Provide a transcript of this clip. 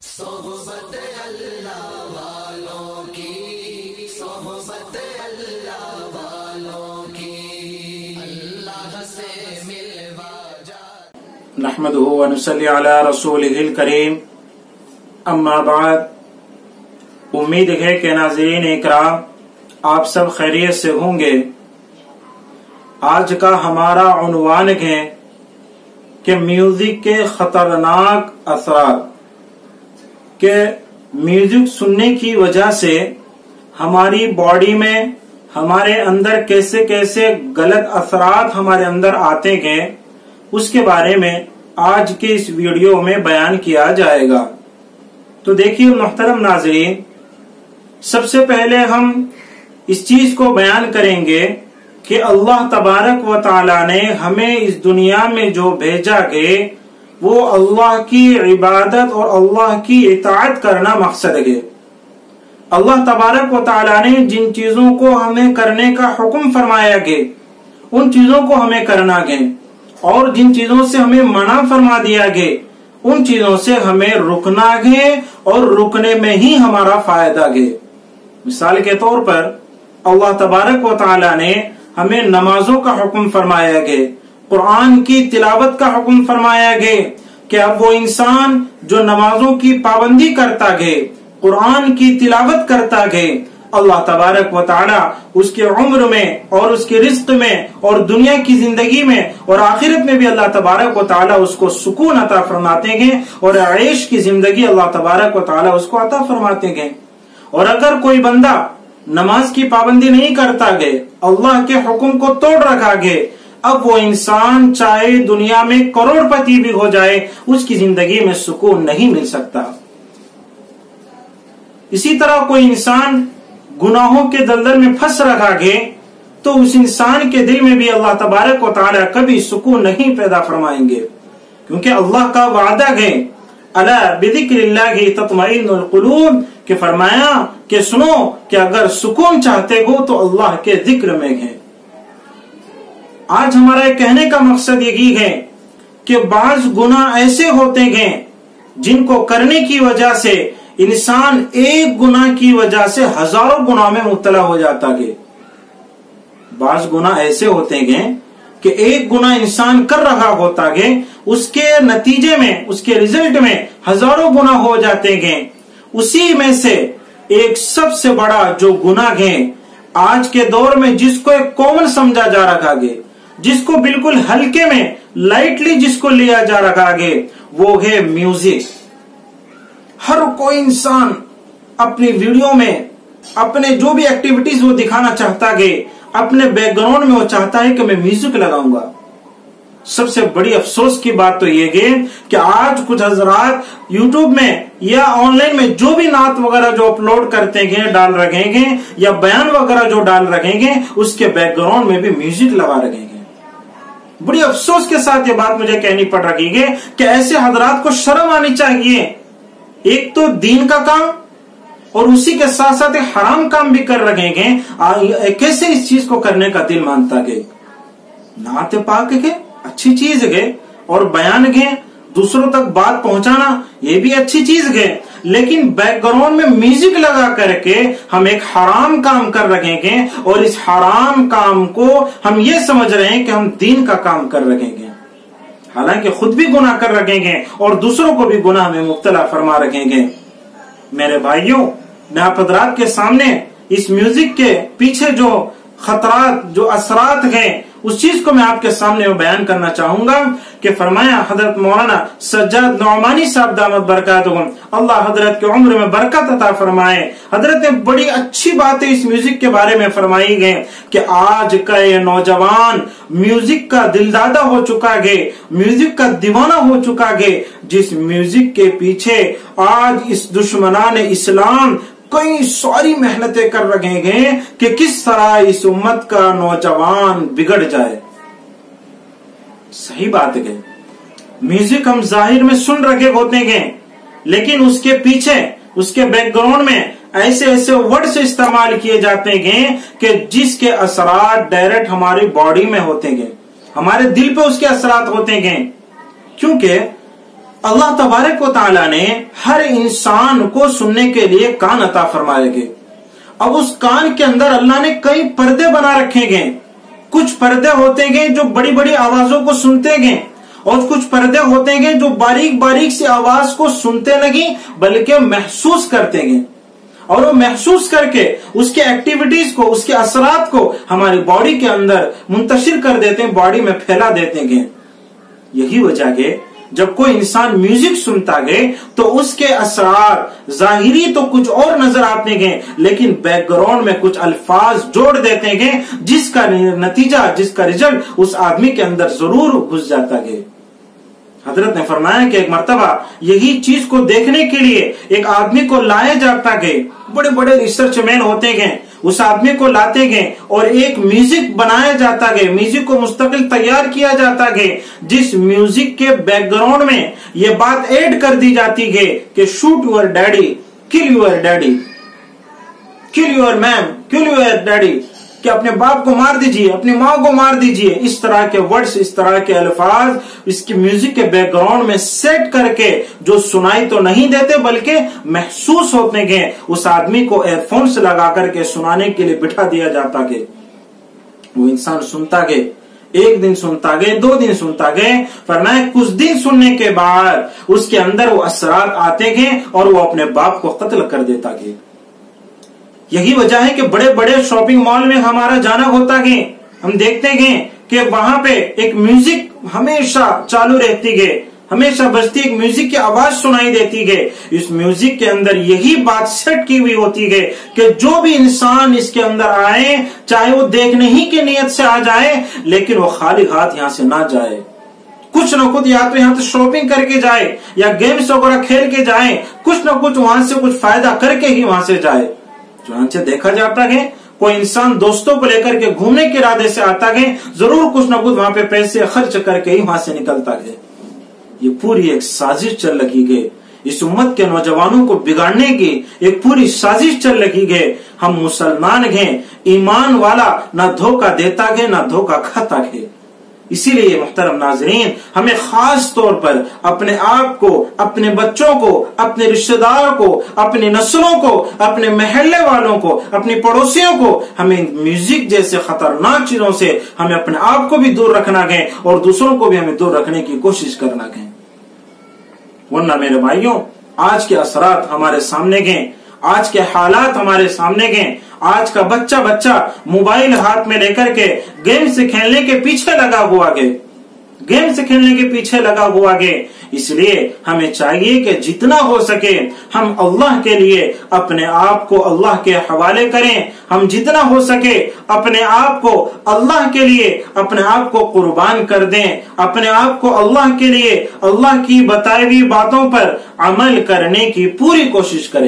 صحبت اللہ والوں کی، صحبت اللہ والوں کی، اللہ سے ملوا جا۔ نحمدہ ونصلی علی رسولہ الکریم، اما بعد۔ امید ہے کہ ناظرین اکرام آپ سب خیریت سے ہوں گے۔ آج کا ہمارا عنوان ہے کہ میوزک کے خطرناک اثرات، کہ میوزک سننے کی وجہ سے ہماری باڈی میں ہمارے اندر کیسے کیسے غلط اثرات ہمارے اندر آتے ہیں، اس کے بارے میں آج کے اس ویڈیو میں بیان کیا جائے گا۔ تو دیکھیے محترم ناظرین، سب سے پہلے ہم اس چیز کو بیان کریں گے کہ اللہ تبارک و تعالی نے ہمیں اس دنیا میں جو بھیجا ہے وہ اللہ کی عبادت اور اللہ کی اطاعت کرنا مقصد ہے۔ اللہ تبارک و تعالی نے جن چیزوں کو ہمیں کرنے کا حکم فرمایا ہے ان چیزوں کو ہمیں کرنا ہے، اور جن چیزوں سے ہمیں منع فرما دیا گیا ان چیزوں سے ہمیں رکنا ہے، اور رکنے میں ہی ہمارا فائدہ ہے۔ مثال کے طور پر اللہ تبارک و تعالی نے ہمیں نمازوں کا حکم فرمایا ہے، قرآن کی تلاوت کا حکم فرمایا گیا کہ اب وہ انسان جو نمازوں کی پابندی کرتا ہے، قرآن کی تلاوت کرتا ہے، اللہ تبارک و تعالی اس کے عمر میں اور اس کے رزق میں اور دنیا کی زندگی میں اور آخرت میں بھی اللہ تبارک و تعالی اس کو سکون عطا فرماتے ہیں، اور عیش کی زندگی اللہ تبارک و تعالی اس کو عطا فرماتے ہیں۔ اور اگر کوئی بندہ نماز کی پابندی نہیں کرتا ہے، اللہ کے حکم کو توڑ رکھا ہے، اب وہ انسان چاہے دنیا میں کروڑ پتی بھی ہو جائے اس کی زندگی میں سکون نہیں مل سکتا۔ اسی طرح کوئی انسان گناہوں کے دلدل میں پھنس رکھا ہے تو اس انسان کے دل میں بھی اللہ تبارک و تعالی کبھی سکون نہیں پیدا فرمائیں گے، کیونکہ اللہ کا وعدہ ہے الا بذکر اللہ تطمئن القلوب، کہ فرمایا کہ سنو کہ اگر سکون چاہتے ہو تو اللہ کے ذکر میں ہے۔ آج ہمارا کہنے کا مقصد یہی ہے کہ بعض گناہ ایسے ہوتے ہیں جن کو کرنے کی وجہ سے انسان ایک گناہ کی وجہ سے ہزاروں گناہ میں مبتلا ہو جاتا ہے۔ بعض گناہ ایسے ہوتے ہیں کہ ایک گناہ انسان کر رہا ہوتا ہے، اس کے نتیجے میں اس کے رزلٹ میں ہزاروں گناہ ہو جاتے ہیں۔ اسی میں سے ایک سب سے بڑا جو گناہ ہے آج کے دور میں، جس کو ایک کامن سمجھا جا رہا ہے، جس کو بالکل ہلکے میں لائٹلی جس کو لیا جا رہا ہے، وہ ہے میوزک۔ ہر کوئی انسان اپنی ویڈیو میں اپنے جو بھی ایکٹیویٹیز وہ دکھانا چاہتا ہے، اپنے بیک گراؤنڈ میں وہ چاہتا ہے کہ میں میوزک لگاؤں گا۔ سب سے بڑی افسوس کی بات تو یہ ہے کہ آج کچھ حضرات یوٹیوب میں یا آن لائن میں جو بھی نعت وغیرہ جو اپلوڈ کرتے ہیں، ڈال رکھیں گے، یا بیان وغیرہ جو ڈال رکھیں گے، اس کے بیک گراؤنڈ میں بھی میوزک لگا رکھیں گے۔ بڑی افسوس کے ساتھ یہ بات مجھے کہنی پڑ رہی ہے کہ ایسے حضرات کو شرم آنی چاہیے۔ ایک تو دین کا کام اور اسی کے ساتھ ساتھ حرام کام بھی کر رکھیں گے، کیسے اس چیز کو کرنے کا دل مانتا ہے؟ نعت پاک ہے، اچھی چیز ہے، اور بیان ہے، دوسروں تک بات پہنچانا یہ بھی اچھی چیز ہے، لیکن بیک گراؤنڈ میں میوزک لگا کر کے ہم ایک حرام کام کر رکھیں گے، اور اس حرام کام کو ہم یہ سمجھ رہے ہیں کہ ہم دین کا کام کر رکھیں گے، حالانکہ خود بھی گناہ کر رکھیں گے اور دوسروں کو بھی گناہ میں مبتلا فرما رکھیں گے۔ میرے بھائیوں، میں آپ حضرات کے سامنے اس میوزک کے پیچھے جو خطرات، جو اثرات ہیں، اس چیز کو میں آپ کے سامنے بیان کرنا چاہوں گا کہ فرمایا حضرت مولانا سجاد نعمانی صاحب دامت برکاتہم، اللہ حضرت کے عمر میں برکت عطا فرمائے، حضرت نے بڑی اچھی باتیں اس میوزک کے بارے میں فرمائی گئے کہ آج کا یہ نوجوان میوزک کا دلدادہ ہو چکا ہے، میوزک کا دیوانہ ہو چکا ہے، جس میوزک کے پیچھے آج اس دشمنان اسلام کئی ساری محنتیں کر رکھے گئے کہ کس طرح اس امت کا نوجوان بگڑ جائے۔ صحیح بات ہے، میوزک ہم ظاہر میں سن رکھے ہوتے ہیں، لیکن اس کے پیچھے، اس کے بیک گراؤنڈ میں ایسے ایسے ورڈز استعمال کیے جاتے ہیں کہ جس کے اثرات ڈائریکٹ ہماری باڈی میں ہوتے ہیں، ہمارے دل پہ اس کے اثرات ہوتے ہیں، کیونکہ اللہ تبارک و تعالیٰ نے ہر انسان کو سننے کے لیے کان عطا فرمائے گے. اب اس کان کے اندر اللہ نے کئی پردے بنا رکھے گئے. کچھ پردے ہوتے گے جو بڑی بڑی آوازوں کو سنتے گے اور کچھ پردے ہوتے گے جو باریک باریک سی آواز کو سنتے نہیں بلکہ محسوس کرتے گے اور وہ محسوس کر کے اس کے ایکٹیویٹیز کو اس کے اثرات کو ہماری باڈی کے اندر منتشر کر دیتے ہیں, باڈی میں پھیلا دیتے ہیں. یہی وجہ ہے جب کوئی انسان میوزک سنتا گئے تو اس کے اثرات ظاہری تو کچھ اور نظر آتے گئے لیکن بیک گراؤنڈ میں کچھ الفاظ جوڑ دیتے گئے جس کا نتیجہ جس کا رزلٹ اس آدمی کے اندر ضرور گھس جاتا گئے. حضرت نے فرمایا کہ ایک مرتبہ یہی چیز کو دیکھنے کے لیے ایک آدمی کو لایا جاتا گئے. بڑے بڑے ریسرچ مین ہوتے گئے, اس آدمی کو لاتے گئے اور ایک میوزک بنایا جاتا گئے, میوزک کو مستقل تیار کیا جاتا گئے جس میوزک کے بیک گراؤنڈ میں یہ بات ایڈ کر دی جاتی گئے کہ shoot your daddy, kill your daddy, kill your ma'am, kill your daddy, کہ اپنے باپ کو مار دیجئے, اپنی ماں کو مار دیجئے. اس طرح کے ورڈز, اس طرح کے الفاظ اس کی میوزک کے بیک گراؤنڈ میں سیٹ کر کے جو سنائی تو نہیں دیتے بلکہ محسوس ہوتے گئے اس آدمی کو ایئر فون سے لگا کر کے سنانے کے لیے بٹھا دیا جاتا گئے. وہ انسان سنتا گئے, ایک دن سنتا گئے, 2 دن سنتا گئے, فرمایا کچھ دن سننے کے بعد اس کے اندر وہ اثرات آتے گئے اور وہ اپنے باپ کو قتل کر دیتا گئے. یہی وجہ ہے کہ بڑے بڑے شاپنگ مال میں ہمارا جانا ہوتا گئے, ہم دیکھتے گئے کہ وہاں پہ ایک میوزک ہمیشہ چالو رہتی گئے, ہمیشہ بجتی ایک میوزک کی آواز سنائی دیتی گئے. اس میوزک کے اندر یہی بات سیٹ کی ہوئی ہوتی گئے کہ جو بھی انسان اس کے اندر آئے چاہے وہ دیکھنے ہی کی نیت سے آ جائے لیکن وہ خالی ہاتھ یہاں سے نہ جائے, کچھ نہ کچھ یا تو یہاں سے شاپنگ کر کے جائے یا گیمز وغیرہ کھیل کے جائے, کچھ نہ کچھ وہاں سے کچھ فائدہ کر کے ہی وہاں سے جائے. چنانچہ دیکھا جاتا ہے کوئی انسان دوستوں کو لے کر کے گھومنے کے ارادے سے آتا ہے, ضرور کچھ نہ کچھ وہاں پہ پیسے خرچ کر کے ہی وہاں سے نکلتا ہے. یہ پوری ایک سازش چل لگی گئی, اس امت کے نوجوانوں کو بگاڑنے کی ایک پوری سازش چل لگی گئی. ہم مسلمان ہیں, ایمان والا نہ دھوکہ دیتا ہے نہ دھوکہ کھاتا ہے. اسی لیے محترم ناظرین ہمیں خاص طور پر اپنے آپ کو, اپنے بچوں کو, اپنے رشتہ دار کو, اپنی نسلوں کو, اپنے محلے والوں کو, اپنی پڑوسیوں کو ہمیں میوزک جیسے خطرناک چیزوں سے ہمیں اپنے آپ کو بھی دور رکھنا ہے اور دوسروں کو بھی ہمیں دور رکھنے کی کوشش کرنا ہے. ورنہ میرے بھائیوں آج کے اثرات ہمارے سامنے گئے, آج کے حالات ہمارے سامنے گئے. آج کا بچہ موبائل ہاتھ میں لے کر کے گیم سے کھیلنے کے پیچھے لگا ہوا گئے, گیم سے کھیلنے کے پیچھے لگا ہوا گئے. اس لیے ہمیں چاہیے کہ جتنا ہو سکے ہم اللہ کے لیے اپنے آپ کو اللہ کے حوالے کریں, ہم جتنا ہو سکے اپنے آپ کو اللہ کے لیے اپنے آپ کو قربان کر دیں, اپنے آپ کو اللہ کے لیے اللہ کی بتائی ہوئی باتوں پر عمل کرنے کی پوری کوشش کریں.